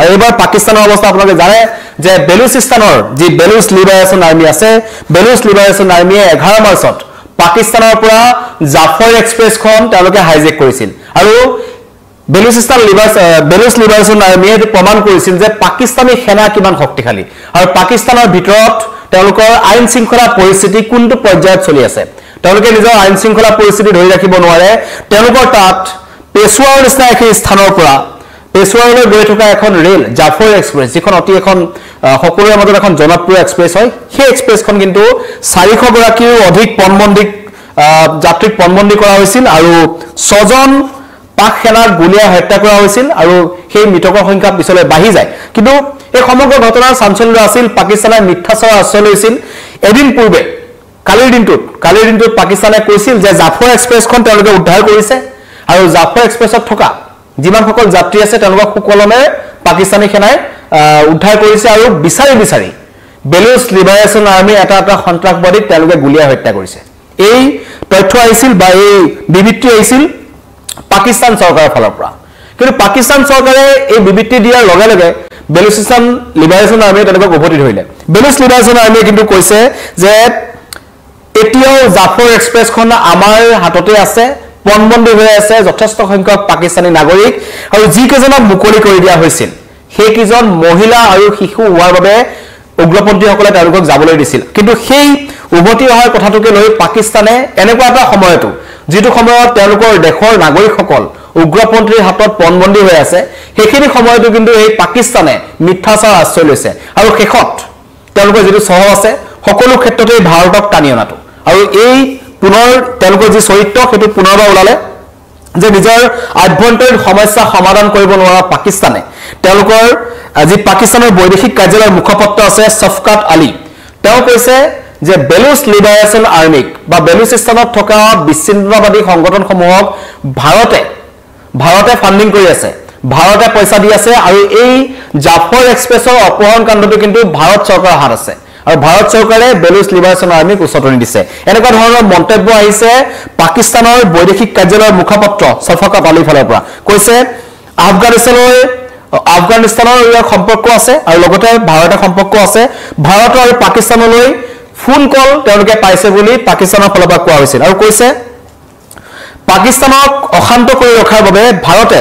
আৰু এবাৰ পাকিস্তানৰ অৱস্থা আপোনালোকে জানে যে বেলুচিস্তানৰ যি বেলুচ লিবাৰেশ্যন আৰ্মি আছে বেলুচ লিবাৰেশ্যন আৰ্মিয়ে 11 মাৰ্চত পাকিস্তানৰ পৰা জাফৰ এক্সপ্ৰেছখন তেওঁলোকে হাইজেক কৰিছিল আৰু বেলুচ লিবাৰেশ্যন আৰ্মিয়ে প্ৰমাণ কৰিছিল যে পাকিস্তানী সেনা কিমান শক্তিশালী আৰু পাকিস্তানৰ ভিতৰত তেওঁলোকৰ আইন শৃংখলা পৰিস্থিতি কোনটো পৰ্যায়ত চলি আছে তেওঁলোকে নিজৰ আইন শৃংখলা পৰিস্থিতি ধৰি ৰাখিব নোৱাৰে তেওঁলোকৰ তাত পেছোৱাৰ নিচিনা এখন স্থানৰ পৰা পেছোৱাৰলৈ গৈ থকা এখন ৰেল জাফৰ এক্সপ্ৰেছ যিখন অতি এখন সকলোৰে মাজত এখন জনপ্ৰিয় এক্সপ্ৰেছ হয় সেই এক্সপ্ৰেছখন কিন্তু 400 গৰাকীৰো অধিক পণবন্দী যাত্ৰীক পণবন্দী কৰা হৈছিল আৰু 6 জন পাক সেনাক গুলীয়াই হত্যা কৰা হৈছিল আৰু সেই মৃতকৰ সংখ্যা পিছলৈ বাঢ়ি যায় কিন্তু এই সমগ্ৰ ঘটনাৰ চাঞ্চল্য আছিল পাকিস্তানে মিথ্যাচাৰৰ আশ্ৰয় লৈছিল এদিন পূৰ্বে কালিৰ দিনটোত পাকিস্তানে কৈছিল যে জাফৰ এক্সপ্ৰেছখন তেওঁলোকে উদ্ধাৰ কৰিছে আৰু জাফৰ এক্সপ্ৰেছত থকা যিমানসকল যাত্ৰী আছে তেওঁলোকক সুকলমে পাকিস্তানী সেনাই উদ্ধাৰ কৰিছে আৰু বিচাৰি বেলুচ লিবাৰেশ্যন আৰ্মি এটা সন্ত্ৰাসবাদীক তেওঁলোকে গুলীয়াই হত্যা কৰিছে এই তথ্য আহিছিল বা এই বিবৃতি আহিছিল পাকিস্তান চৰকাৰৰ ফালৰ পৰা কিন্তু পাকিস্তান চৰকাৰে এই বিবৃতি দিয়াৰ লগে লগে বেলুচিস্তান লিবাৰেশ্যন আৰ্মিয়ে তেওঁলোকক উভতি ধৰিলে বেলুচ লিবাৰেশ্যন আৰ্মিয়ে কিন্তু কৈছে যে এতিয়াও জাফৰ এক্সপ্ৰেছখন আমাৰ হাততে আছে পণবন্দী হৈ আছে যথেষ্ট সংখ্যক পাকিস্তানী নাগৰিক আৰু যিকেইজনক মুকলি কৰি দিয়া হৈছিল সেইকেইজন মহিলা আৰু শিশু হোৱাৰ বাবে উগ্ৰপন্থীসকলে তেওঁলোকক যাবলৈ দিছিল কিন্তু সেই উভতি অহাৰ কথাটোকে লৈ পাকিস্তানে এনেকুৱা এটা সময়তো যিটো সময়ত তেওঁলোকৰ দেশৰ নাগৰিকসকল উগ্ৰপন্থীৰ হাতত পণবন্দী হৈ আছে সেইখিনি সময়তো কিন্তু এই পাকিস্তানে মিথ্যাচাৰ আশ্ৰয় লৈছে আৰু শেষত তেওঁলোকৰ যিটো চহ আছে সকলো ক্ষেত্ৰতে ভাৰতক টানি অনাটো আৰু এই পুনৰ তেওঁলোকৰ যি চৰিত্ৰ সেইটো পুনৰবাৰ ওলালে যে নিজৰ আভ্যন্তৰীণ সমস্যা সমাধান কৰিব নোৱাৰা পাকিস্তানে তেওঁলোকৰ যি পাকিস্তানৰ বৈদেশিক কাৰ্যালয়ৰ মুখপাত্ৰ আছে সফকাত আলী তেওঁ কৈছে যে বেলুচ লিবাৰেশ্যন আৰ্মিক বা বেলুচিস্তানত থকা বিচ্ছিন্নতাবাদী সংগঠনসমূহক ভাৰতে ফান্ডিং কৰি আছে ভাৰতে পইচা দি আছে আৰু এই জাফৰ এক্সপ্ৰেছৰ অপহৰণ কাণ্ডটো কিন্তু ভাৰত চৰকাৰৰ হাত আছে আৰু ভাৰত চৰকাৰে বেলুচ লিবাৰেশ্যন আৰ্মিক উচতনি দিছে এনেকুৱা ধৰণৰ মন্তব্য আহিছে পাকিস্তানৰ বৈদেশিক কাৰ্যালয়ৰ মুখপাত্ৰ সফকাত আলীৰ ফালৰ পৰা কৈছে আফগানিস্তানৰ ইয়াৰ সম্পৰ্ক আছে আৰু লগতে ভাৰতৰ সম্পৰ্ক আছে ভাৰত আৰু পাকিস্তানলৈ ফোন কল তেওঁলোকে পাইছে বুলি পাকিস্তানৰ ফালৰ পৰা কোৱা হৈছিল আৰু কৈছে পাকিস্তানক অশান্ত কৰি ৰখাৰ বাবে ভাৰতে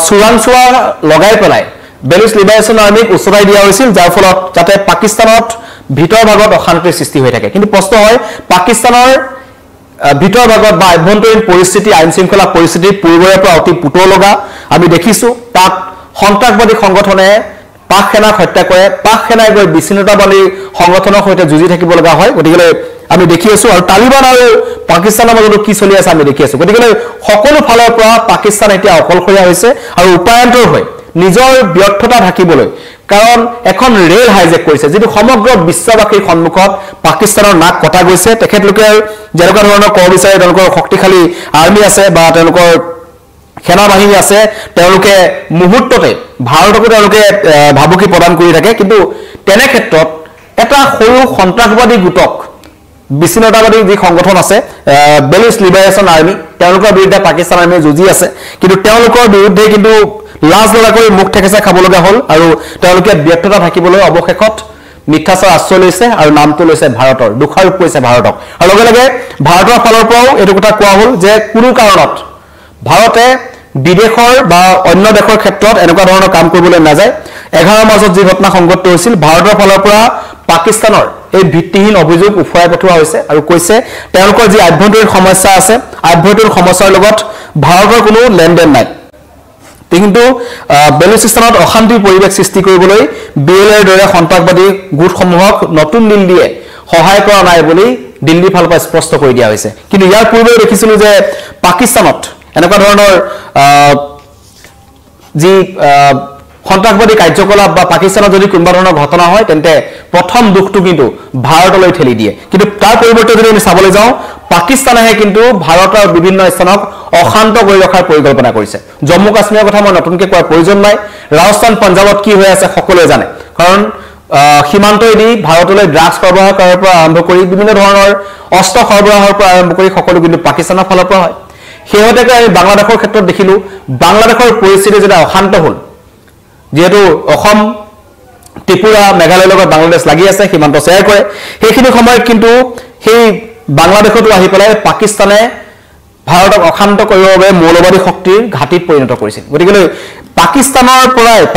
চোৰাংচোৱা লগাই পেলাই বেলুচ লিবাৰেশ্যন আৰ্মিক উচতাই দিয়া হৈছিল যাৰ ফলত যাতে পাকিস্তানত ভিতৰ ভাগত অশান্তিৰ সৃষ্টি হৈ থাকে কিন্তু প্ৰশ্ন হয় পাকিস্তানৰ ভিতৰ ভাগত বা আভ্যন্তৰীণ পৰিস্থিতি আইন শৃংখলা পৰিস্থিতি পূৰ্বৰে পৰা অতি পুতৰ লগা আমি দেখিছো তাত সন্ত্ৰাসবাদী সংগঠনে পাক সেনাক হত্যা কৰে পাক সেনাই গৈ বিচ্ছিন্নতাবাদী সংগঠনৰ সৈতে যুঁজি থাকিব লগা হয় গতিকে আমি দেখি আছো আৰু তালিবান আৰু পাকিস্তানৰ মাজত কি চলি আছে আমি দেখি আছো গতিকে সকলো ফালৰ পৰা পাকিস্তান এতিয়া অকলশৰীয়া হৈছে আৰু উপায়ন্তৰ হৈ নিজৰ ব্যৰ্থতা ঢাকিবলৈ কাৰণ এখন ৰেল হাইজেক কৰিছে যেটো সমগ্ৰ বিশ্ববাসীৰ সন্মুখত পাকিস্তানৰ নাক কটা গৈছে তেখেতলোকে যেনেকুৱা ধৰণৰ ক'ব বিচাৰে তেওঁলোকৰ শক্তিশালী আৰ্মি আছে বা তেওঁলোকৰ সেনা বাহিনী আছে তেওঁলোকে মুহূৰ্ততে ভাৰতকো তেওঁলোকে ভাবুকি প্ৰদান কৰি থাকে কিন্তু তেনে ক্ষেত্ৰত এটা সৰু সন্ত্ৰাসবাদী গোটক বিচ্ছিন্নতাবাদী যি সংগঠন আছে বেলুচ লিবাৰেশ্যন আৰ্মি তেওঁলোকৰ বিৰুদ্ধে পাকিস্তান আৰ্মিয়ে যুঁজি আছে কিন্তু তেওঁলোকৰ বিৰুদ্ধে কিন্তু লাজ লগাকৈ মুখ ঠেকেচা খাব লগা হ'ল আৰু তেওঁলোকে ব্যৰ্থতা থাকিবলৈ অৱশেষত মিথ্যাচাৰ আশ্ৰয় লৈছে আৰু নামটো লৈছে ভাৰতৰ দুখাৰোপ কৰিছে ভাৰতক আৰু লগে লগে ভাৰতৰ ফালৰ পৰাও এইটো কথা কোৱা হ'ল যে কোনো কাৰণত ভাৰতে বিদেশৰ বা অন্য দেশৰ ক্ষেত্ৰত এনেকুৱা ধৰণৰ কাম কৰিবলৈ নাযায় 11 মাৰ্চত যি ঘটনা সংঘটিত হৈছিল ভাৰতৰ ফালৰ পৰা পাকিস্তানৰ এই ভিত্তিহীন অভিযোগ উফৰাই পঠোৱা হৈছে আৰু কৈছে তেওঁলোকৰ যি আভ্যন্তৰীণ সমস্যা আছে আভ্যন্তৰীণ সমস্যাৰ লগত ভাৰতৰ কোনো লেনদেন নাই কিন্তু বেলুচিস্তানত অশান্তিৰ পৰিৱেশ সৃষ্টি কৰিবলৈ বিএলএৰ দৰে সন্ত্ৰাসবাদী গোটসমূহক নতুন দিল্লীয়ে সহায় কৰা নাই বুলি দিল্লীৰ ফালৰ পৰা স্পষ্ট কৰি দিয়া হৈছে কিন্তু ইয়াৰ পূৰ্বে দেখিছিলো যে পাকিস্তানত এনেকুৱা ধৰণৰ যি সন্ত্ৰাসবাদী কাৰ্যকলাপ বা পাকিস্তানত যদি কোনোবা ধৰণৰ ঘটনা হয় তেন্তে প্ৰথম দুখটো কিন্তু ভাৰতলৈ ঠেলি দিয়ে কিন্তু তাৰ পৰিৱৰ্তে যদি আমি চাবলৈ যাওঁ পাকিস্তানেহে কিন্তু ভাৰতৰ বিভিন্ন স্থানক অশান্ত কৰি ৰখাৰ পৰিকল্পনা কৰিছে জম্মু কাশ্মীৰৰ কথা মই নতুনকৈ কোৱাৰ প্ৰয়োজন নাই ৰাজস্থান পঞ্জাবত কি হৈ আছে সকলোৱে জানে কাৰণ সীমান্তইদি ভাৰতলৈ ড্ৰাগছ সৰবৰাহ কৰাৰ পৰা আৰম্ভ কৰি বিভিন্ন ধৰণৰ অস্ত্ৰ সৰবৰাহৰ পৰা আৰম্ভ কৰি সকলো কিন্তু পাকিস্তানৰ ফালৰ পৰা হয় সেইহতেকে আমি বাংলাদেশৰ ক্ষেত্ৰত দেখিলো বাংলাদেশৰ পৰিস্থিতি যেটা অশান্ত হ'ল যেহেতু অসম ত্ৰিপুৰা মেঘালয়ৰ লগত বাংলাদেশ লাগি আছে সীমান্ত শ্বেয়াৰ কৰে সেইখিনি সময়ত কিন্তু সেই বাংলাদেশতো আহি পেলাই পাকিস্তানে ভাৰতক অশান্ত কৰিবৰ বাবে মৌলবাদী শক্তিৰ ঘাটিত পৰিণত কৰিছিল গতিকে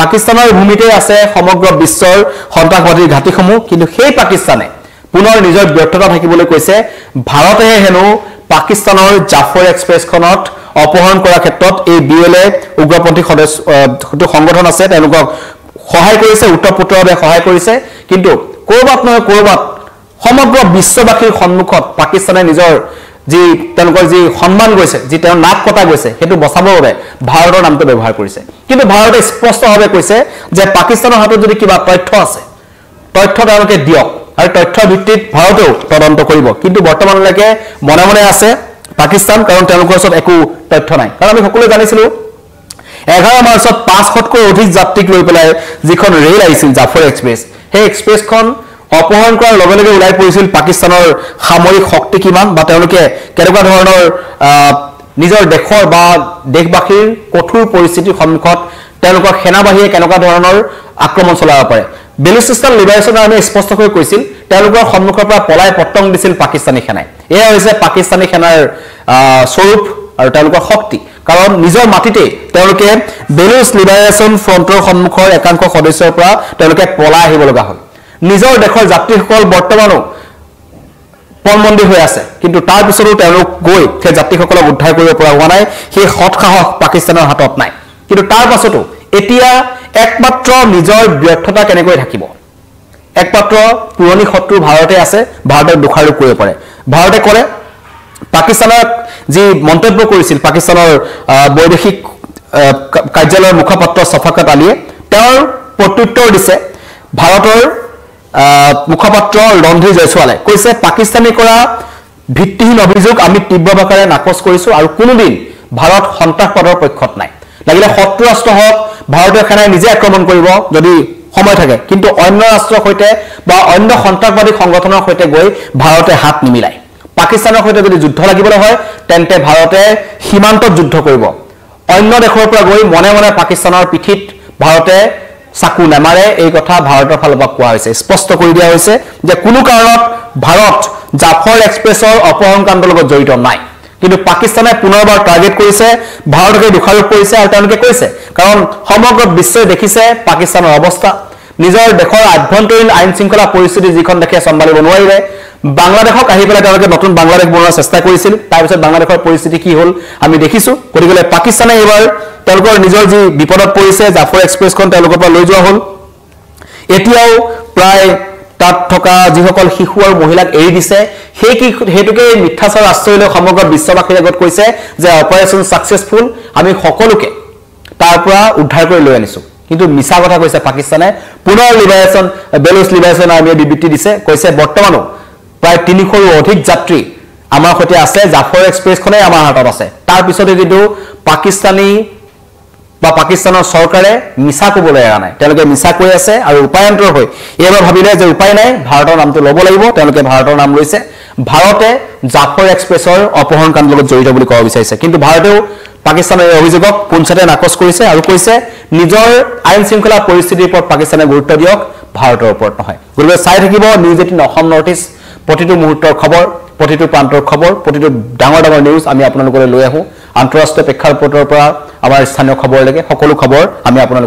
পাকিস্তানৰ ভূমিতে আছে সমগ্ৰ বিশ্বৰ সন্ত্ৰাসবাদীৰ ঘাটিসমূহ কিন্তু সেই পাকিস্তানে পুনৰ নিজৰ ব্যৰ্থতা থাকিবলৈ কৈছে ভাৰতেহে হেনো পাকিস্তানৰ জাফৰ এক্সপ্ৰেছখনত অপহৰণ কৰাৰ ক্ষেত্ৰত এই বিএলএ উগ্ৰপন্থী সংগঠন আছে তেওঁলোকক সহায় কৰিছে উত্তৰপুত্ৰভাৱে সহায় কৰিছে কিন্তু কৰবাত নহয় কৰবাত সমগ্ৰ বিশ্ববাসীৰ সন্মুখত পাকিস্তানে নিজৰ যি তেওঁলোকৰ যি সন্মান গৈছে যি তেওঁ নাক কটা গৈছে সেইটো বচাবৰ বাবে ভাৰতৰ নামটো ব্যৱহাৰ কৰিছে কিন্তু ভাৰতে স্পষ্টভাৱে কৈছে যে পাকিস্তানৰ হাতত যদি কিবা তথ্য আছে তথ্য তেওঁলোকে দিয়ক আৰু তথ্যৰ ভিত্তিত ভাৰতেও তদন্ত কৰিব কিন্তু বৰ্তমানলৈকে মনে মনে আছে পাকিস্তান কাৰণ তেওঁলোকৰ ওচৰত একো তথ্য নাই কাৰণ আমি সকলোৱে জানিছিলোঁ 11 মাৰ্চত 500তকৈ অধিক যাত্ৰীক লৈ পেলাই যিখন ৰেল আহিছিল জাফৰ এক্সপ্ৰেছ সেই এক্সপ্ৰেছখন অপহৰণ কৰাৰ লগে লগে ওলাই পৰিছিল পাকিস্তানৰ সামৰিক শক্তি কিমান বা তেওঁলোকে কেনেকুৱা ধৰণৰ নিজৰ দেশৰ বা দেশবাসীৰ কঠোৰ পৰিস্থিতিৰ সন্মুখত তেওঁলোকৰ সেনাবাহিনীয়ে কেনেকুৱা ধৰণৰ আক্ৰমণ চলাব পাৰে বেলুচিস্তান লিবাৰেশ্যন আৰ্মী স্পষ্টকৈ কৈছিল তেওঁলোকৰ সন্মুখৰ পৰা পলাই পত্তং দিছিল পাকিস্তানী সেনাই এয়া হৈছে পাকিস্তানী সেনাৰ স্বৰূপ আৰু তেওঁলোকৰ শক্তি কাৰণ নিজৰ মাটিতে তেওঁলোকে বেলুচ লিবাৰেশ্যন ফ্ৰণ্টৰ সন্মুখৰ একাংশ সদস্যৰ পৰা তেওঁলোকে পলাই আহিব লগা হ'ল নিজৰ দেশৰ যাত্ৰীসকল বৰ্তমানো পৰমন্দি হৈ আছে কিন্তু তাৰ পিছতো তেওঁলোক গৈ সেই যাত্ৰীসকলক উদ্ধাৰ কৰিব পৰা হোৱা নাই সেই সৎসাহস পাকিস্তানৰ হাতত নাই কিন্তু তাৰ পাছতো এতিয়া একমাত্ৰ নিজৰ ব্যৰ্থতা কেনেকৈ থাকিব একমাত্ৰ পুৰণি শত্ৰু ভাৰতে আছে ভাৰতে দোষাৰোপ কৰিব পাৰে ভাৰতে কৰে পাকিস্তানৰ যি মন্তব্য কৰিছিল পাকিস্তানৰ বৈদেশিক কাৰ্যালয়ৰ মুখপাত্ৰ সফাকত আলীয়ে তেওঁৰ প্ৰত্যুত্তৰ দিছে ভাৰতৰ মুখপাত্ৰ ৰন্ধীৰ জয়সৱালে কৈছে পাকিস্তানী কৰা ভিত্তিহীন অভিযোগ আমি তীব্ৰভাৱে নাকচ কৰিছো আৰু কোনোদিন ভাৰত সন্ত্ৰাসবাদৰ পক্ষত নাই লাগিলে শত্ৰু ৰাষ্ট্ৰ হওক ভাৰতীয় সেনাই নিজে আক্ৰমণ কৰিব যদি সময় থাকে কিন্তু অন্য ৰাষ্ট্ৰৰ সৈতে বা অন্য সন্ত্ৰাসবাদী সংগঠনৰ সৈতে গৈ ভাৰতে হাত নিমিলাই পাকিস্তানৰ সৈতে যদি যুদ্ধ লাগিবলৈ হয় তেন্তে ভাৰতে সীমান্তত যুদ্ধ কৰিব অন্য দেশৰ পৰা গৈ মনে মনে পাকিস্তানৰ পিঠিত ভাৰতে চাকু নামাৰে এই কথা ভাৰতৰ ফালৰ পৰা কোৱা হৈছে স্পষ্ট কৰি দিয়া হৈছে যে কোনো কাৰণত ভাৰত জাফৰ এক্সপ্ৰেছৰ অপহৰণ কাণ্ডৰ লগত জড়িত নাই কিন্তু পাকিস্তানে পুনৰবাৰ টাৰ্গেট কৰিছে ভাৰতকে দোষাৰোপ কৰিছে আৰু তেওঁলোকে কৈছে কাৰণ সমগ্ৰ বিশ্বই দেখিছে পাকিস্তানৰ অৱস্থা নিজৰ দেশৰ আভ্যন্তৰীণ আইন শৃংখলা পৰিস্থিতি যিখন দেখে চম্ভালিব নোৱাৰিলে বাংলাদেশক আহি পেলাই তেওঁলোকে নতুন বাংলাদেশ বনোৱাৰ চেষ্টা কৰিছিল তাৰপিছত বাংলাদেশৰ পৰিস্থিতি কি হ'ল আমি দেখিছোঁ গতিকে পাকিস্তানে এইবাৰ তেওঁলোকৰ নিজৰ যি বিপদত পৰিছে জাফৰ এক্সপ্ৰেছখন তেওঁলোকৰ পৰা লৈ যোৱা হ'ল এতিয়াও প্ৰায় তাত থকা যিসকল শিশু আৰু মহিলাক এৰি দিছে সেইটোকে মিথ্যাচাৰ আশ্ৰয় লৈ সমগ্ৰ বিশ্ববাসীৰ আগত কৈছে যে অপাৰেশ্যন ছাকচেছফুল আমি সকলোকে তাৰ পৰা উদ্ধাৰ কৰি লৈ আনিছোঁ কিন্তু মিছা কথা কৈছে পাকিস্তানে পুনৰ বেলুচ লিবাৰেশ্যন আৰ্মীয়ে বিবৃতি দিছে কৈছে বৰ্তমানো প্ৰায় 300ৰো অধিক যাত্ৰী আমাৰ সৈতে আছে জাফৰ এক্সপ্ৰেছখনে আমাৰ হাতত আছে তাৰ পিছতে কিন্তু পাকিস্তানী বা পাকিস্তানৰ চৰকাৰে মিছা ক'বলৈ এৰা নাই তেওঁলোকে মিছা কৈ আছে আৰু উপায়ন্তৰ হৈ এইবাৰ ভাবিলে যে উপায় নাই ভাৰতৰ নামটো ল'ব লাগিব তেওঁলোকে ভাৰতৰ নাম লৈছে ভাৰতে জাফৰ এক্সপ্ৰেছৰ অপহৰণ কাণ্ডৰ লগত জড়িত বুলি ক'ব বিচাৰিছে কিন্তু ভাৰতেও পাকিস্তানৰ এই অভিযোগক পোনছাতে নাকচ কৰিছে আৰু কৈছে নিজৰ আইন শৃংখলা পৰিস্থিতিৰ ওপৰত পাকিস্তানে গুৰুত্ব দিয়ক ভাৰতৰ ওপৰত নহয় গতিকে চাই থাকিব নিউজ 18 অসম নৰ্থ ইষ্ট প্ৰতিটো মুহূৰ্তৰ খবৰ প্ৰতিটো প্ৰান্তৰ খবৰ প্ৰতিটো ডাঙৰ ডাঙৰ নিউজ আমি আপোনালোকলৈ লৈ আহোঁ আন্তঃৰাষ্ট্ৰীয় প্ৰেক্ষাপটৰ পৰা আমাৰ স্থানীয় খবৰলৈকে সকলো খবৰ আমি আপোনালোক